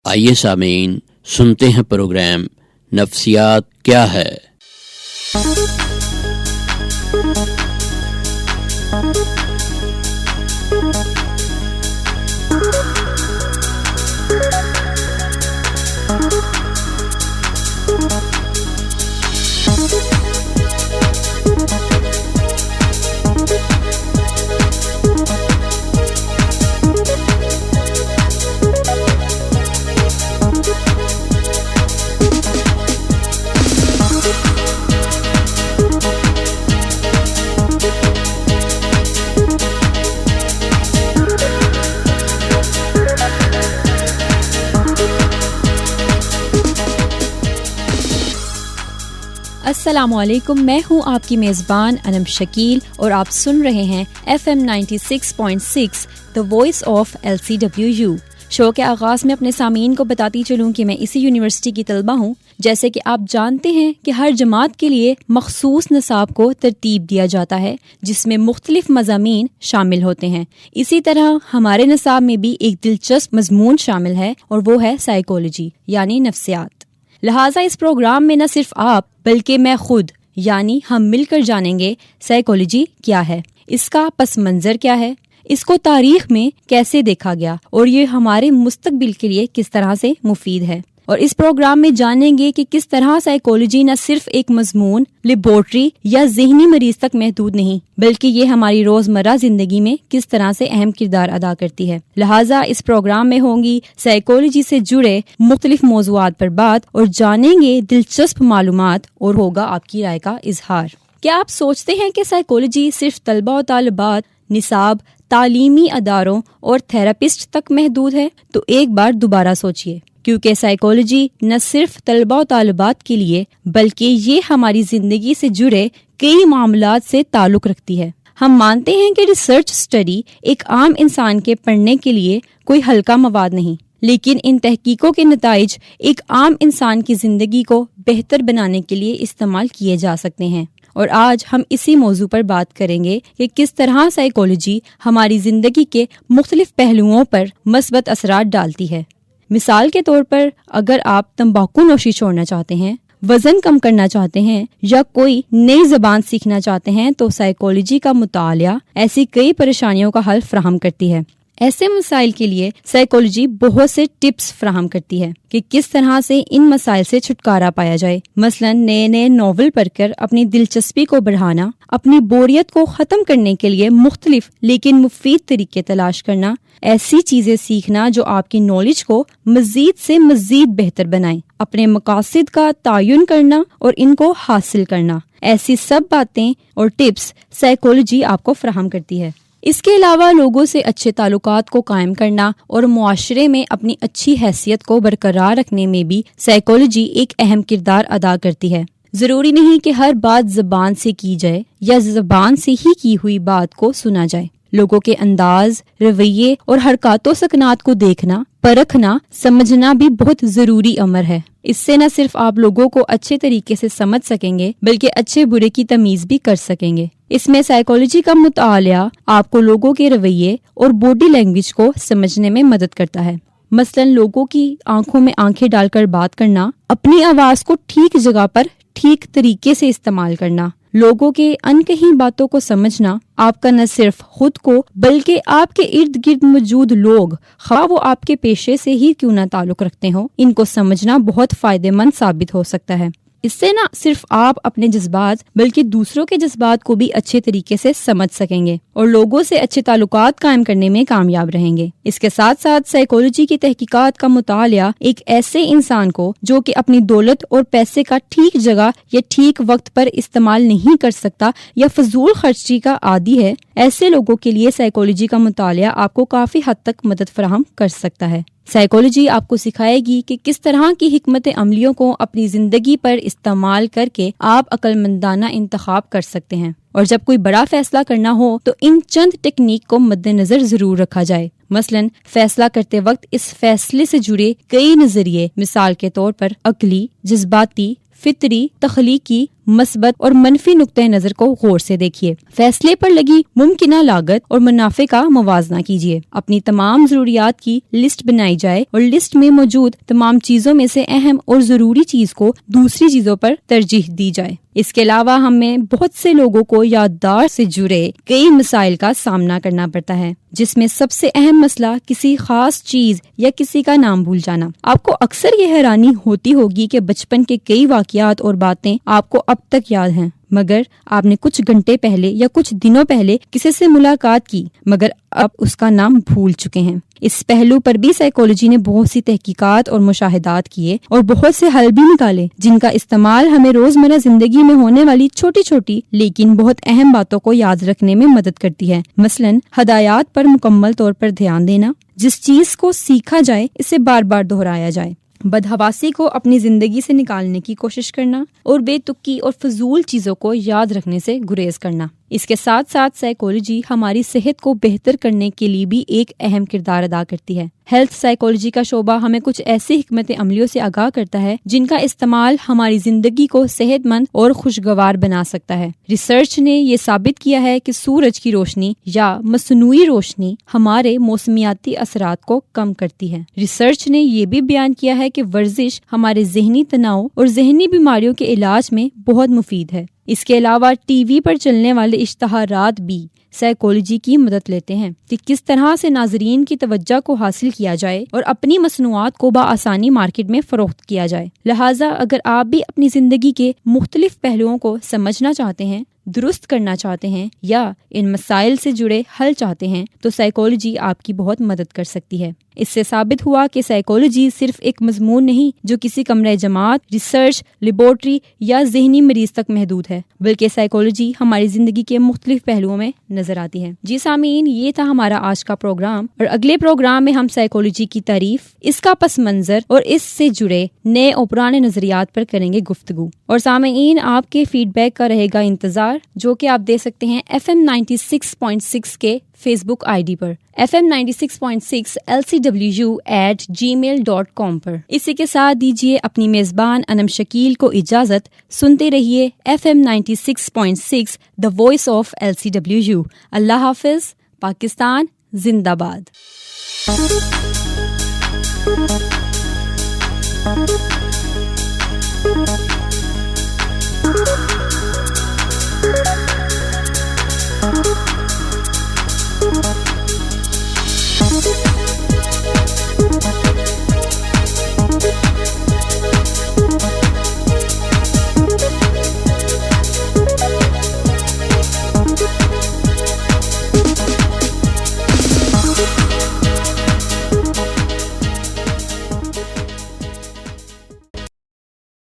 آئیے سامعین سنتے ہیں پروگرام نفسیات کیا ہے۔ السلام علیکم، میں ہوں آپ کی میزبان انم شکیل اور آپ سن رہے ہیں FM 96.6 The Voice of LCWU۔ شو کے آغاز میں اپنے سامعین کو بتاتی چلوں کہ میں اسی یونیورسٹی کی طلبہ ہوں۔ جیسے کہ آپ جانتے ہیں کہ ہر جماعت کے لیے مخصوص نصاب کو ترتیب دیا جاتا ہے جس میں مختلف مضامین شامل ہوتے ہیں۔ اسی طرح ہمارے نصاب میں بھی ایک دلچسپ مضمون شامل ہے اور وہ ہے سائیکالوجی یعنی نفسیات۔ لہٰذا اس پروگرام میں نہ صرف آپ بلکہ میں خود یعنی ہم مل کر جانیں گے سائیکالوجی کیا ہے، اس کا پس منظر کیا ہے، اس کو تاریخ میں کیسے دیکھا گیا اور یہ ہمارے مستقبل کے لیے کس طرح سے مفید ہے۔ اور اس پروگرام میں جانیں گے کہ کس طرح سائیکالوجی نہ صرف ایک مضمون، لیبارٹری یا ذہنی مریض تک محدود نہیں بلکہ یہ ہماری روزمرہ زندگی میں کس طرح سے اہم کردار ادا کرتی ہے۔ لہٰذا اس پروگرام میں ہوں گی سائیکالوجی سے جڑے مختلف موضوعات پر بات اور جانیں گے دلچسپ معلومات اور ہوگا آپ کی رائے کا اظہار۔ کیا آپ سوچتے ہیں کہ سائیکالوجی صرف طلبہ و طالبات، نصاب، تعلیمی اداروں اور تھراپسٹ تک محدود ہے؟ تو ایک بار دوبارہ سوچئے، کیونکہ سائیکالوجی نہ صرف طلبہ و طالبات کے لیے بلکہ یہ ہماری زندگی سے جڑے کئی معاملات سے تعلق رکھتی ہے۔ ہم مانتے ہیں کہ ریسرچ اسٹڈی ایک عام انسان کے پڑھنے کے لیے کوئی ہلکا مواد نہیں، لیکن ان تحقیقوں کے نتائج ایک عام انسان کی زندگی کو بہتر بنانے کے لیے استعمال کیے جا سکتے ہیں۔ اور آج ہم اسی موضوع پر بات کریں گے کہ کس طرح سائیکالوجی ہماری زندگی کے مختلف پہلوؤں پر مثبت اثرات ڈالتی ہے۔ مثال کے طور پر اگر آپ تمباکو نوشی چھوڑنا چاہتے ہیں، وزن کم کرنا چاہتے ہیں یا کوئی نئی زبان سیکھنا چاہتے ہیں تو سائیکالوجی کا مطالعہ ایسی کئی پریشانیوں کا حل فراہم کرتی ہے۔ ایسے مسائل کے لیے سائیکالوجی بہت سے ٹپس فراہم کرتی ہے کہ کس طرح سے ان مسائل سے چھٹکارا پایا جائے۔ مثلا نئے ناول پڑھ کر اپنی دلچسپی کو بڑھانا، اپنی بوریت کو ختم کرنے کے لیے مختلف لیکن مفید طریقے تلاش کرنا، ایسی چیزیں سیکھنا جو آپ کی نالج کو مزید سے مزید بہتر بنائیں، اپنے مقاصد کا تعین کرنا اور ان کو حاصل کرنا، ایسی سب باتیں اور ٹپس سائیکالوجی آپ کو فراہم کرتی ہے۔ اس کے علاوہ لوگوں سے اچھے تعلقات کو قائم کرنا اور معاشرے میں اپنی اچھی حیثیت کو برقرار رکھنے میں بھی سائیکالوجی ایک اہم کردار ادا کرتی ہے۔ ضروری نہیں کہ ہر بات زبان سے کی جائے یا زبان سے ہی کی ہوئی بات کو سنا جائے۔ لوگوں کے انداز، رویے اور حرکات و سکنات کو دیکھنا، پرکھنا، سمجھنا بھی بہت ضروری امر ہے۔ اس سے نہ صرف آپ لوگوں کو اچھے طریقے سے سمجھ سکیں گے بلکہ اچھے برے کی تمیز بھی کر سکیں گے۔ اس میں سائیکالوجی کا مطالعہ آپ کو لوگوں کے رویے اور باڈی لینگویج کو سمجھنے میں مدد کرتا ہے۔ مثلا لوگوں کی آنکھوں میں آنکھیں ڈال کر بات کرنا، اپنی آواز کو ٹھیک جگہ پر ٹھیک طریقے سے استعمال کرنا، لوگوں کے انکہی باتوں کو سمجھنا، آپ کا نہ صرف خود کو بلکہ آپ کے ارد گرد موجود لوگ، خواہ وہ آپ کے پیشے سے ہی کیوں نہ تعلق رکھتے ہوں، ان کو سمجھنا بہت فائدہ مند ثابت ہو سکتا ہے۔ اس سے نہ صرف آپ اپنے جذبات بلکہ دوسروں کے جذبات کو بھی اچھے طریقے سے سمجھ سکیں گے اور لوگوں سے اچھے تعلقات قائم کرنے میں کامیاب رہیں گے۔ اس کے ساتھ ساتھ سائیکالوجی کی تحقیقات کا مطالعہ ایک ایسے انسان کو جو کہ اپنی دولت اور پیسے کا ٹھیک جگہ یا ٹھیک وقت پر استعمال نہیں کر سکتا یا فضول خرچی کا عادی ہے، ایسے لوگوں کے لیے سائیکالوجی کا مطالعہ آپ کو کافی حد تک مدد فراہم کر سکتا ہے۔ سائیکالوجی آپ کو سکھائے گی کہ کس طرح کی حکمت عملیوں کو اپنی زندگی پر استعمال کر کے آپ عقل مندانہ انتخاب کر سکتے ہیں، اور جب کوئی بڑا فیصلہ کرنا ہو تو ان چند ٹیکنیک کو مد نظر ضرور رکھا جائے۔ مثلا فیصلہ کرتے وقت اس فیصلے سے جڑے کئی نظریے، مثال کے طور پر عقلی، جذباتی، فطری، تخلیقی، مثبت اور منفی نقطۂ نظر کو غور سے دیکھیے. فیصلے پر لگی ممکنہ لاگت اور منافع کا موازنہ کیجیے. اپنی تمام ضروریات کی لسٹ بنائی جائے اور لسٹ میں موجود تمام چیزوں میں سے اہم اور ضروری چیز کو دوسری چیزوں پر ترجیح دی جائے. اس کے علاوہ ہمیں بہت سے لوگوں کو یادداشت سے جڑے کئی مسائل کا سامنا کرنا پڑتا ہے، جس میں سب سے اہم مسئلہ کسی خاص چیز یا کسی کا نام بھول جانا. آپ کو اکثر یہ حیرانی ہوتی ہوگی کہ بچپن کے کئی واقعات اور باتیں آپ کو اب تک یاد ہیں، مگر آپ نے کچھ گھنٹے پہلے یا کچھ دنوں پہلے کسی سے ملاقات کی مگر اب اس کا نام بھول چکے ہیں. اس پہلو پر بھی سائیکالوجی نے بہت سی تحقیقات اور مشاہدات کیے اور بہت سے حل بھی نکالے، جن کا استعمال ہمیں روزمرہ زندگی میں ہونے والی چھوٹی چھوٹی لیکن بہت اہم باتوں کو یاد رکھنے میں مدد کرتی ہے. مثلاً ہدایات پر مکمل طور پر دھیان دینا، جس چیز کو سیکھا جائے اسے بار بار دہرایا جائے، بدحواسی کو اپنی زندگی سے نکالنے کی کوشش کرنا اور بے تکی اور فضول چیزوں کو یاد رکھنے سے گریز کرنا. اس کے ساتھ ساتھ سائیکالوجی ہماری صحت کو بہتر کرنے کے لیے بھی ایک اہم کردار ادا کرتی ہے. ہیلتھ سائیکالوجی کا شعبہ ہمیں کچھ ایسی حکمت عملیوں سے آگاہ کرتا ہے جن کا استعمال ہماری زندگی کو صحت مند اور خوشگوار بنا سکتا ہے. ریسرچ نے یہ ثابت کیا ہے کہ سورج کی روشنی یا مصنوعی روشنی ہمارے موسمیاتی اثرات کو کم کرتی ہے. ریسرچ نے یہ بھی بیان کیا ہے کہ ورزش ہمارے ذہنی تناؤ اور ذہنی بیماریوں کے علاج میں بہت مفید ہے. اس کے علاوہ ٹی وی پر چلنے والے اشتہارات بھی سائیکالوجی کی مدد لیتے ہیں کہ کس طرح سے ناظرین کی توجہ کو حاصل کیا جائے اور اپنی مصنوعات کو بآسانی مارکیٹ میں فروخت کیا جائے. لہٰذا اگر آپ بھی اپنی زندگی کے مختلف پہلوؤں کو سمجھنا چاہتے ہیں، درست کرنا چاہتے ہیں یا ان مسائل سے جڑے حل چاہتے ہیں تو سائیکالوجی آپ کی بہت مدد کر سکتی ہے. اس سے ثابت ہوا کہ سائیکالوجی صرف ایک مضمون نہیں جو کسی کمرہ جماعت، ریسرچ لیبارٹری یا ذہنی مریض تک محدود ہے، بلکہ سائیکالوجی ہماری زندگی کے مختلف پہلوؤں میں نظر آتی ہے. جی سامعین، یہ تھا ہمارا آج کا پروگرام، اور اگلے پروگرام میں ہم سائیکالوجی کی تعریف، اس کا پس منظر اور اس سے جڑے نئے اور پرانے نظریات پر کریں گے گفتگو. اور سامعین، آپ کے فیڈ بیک کا رہے گا انتظار، جو کہ آپ دے سکتے ہیں FM 96.6 کے فیس بک آئی ڈی پر FM 96.6 lcwu@gmail.com پر. اسی کے ساتھ دیجیے اپنی میزبان انم شکیل کو اجازت. سنتے رہیے FM 96.6 The Voice of LCWU. اللہ حافظ. پاکستان زندہ باد.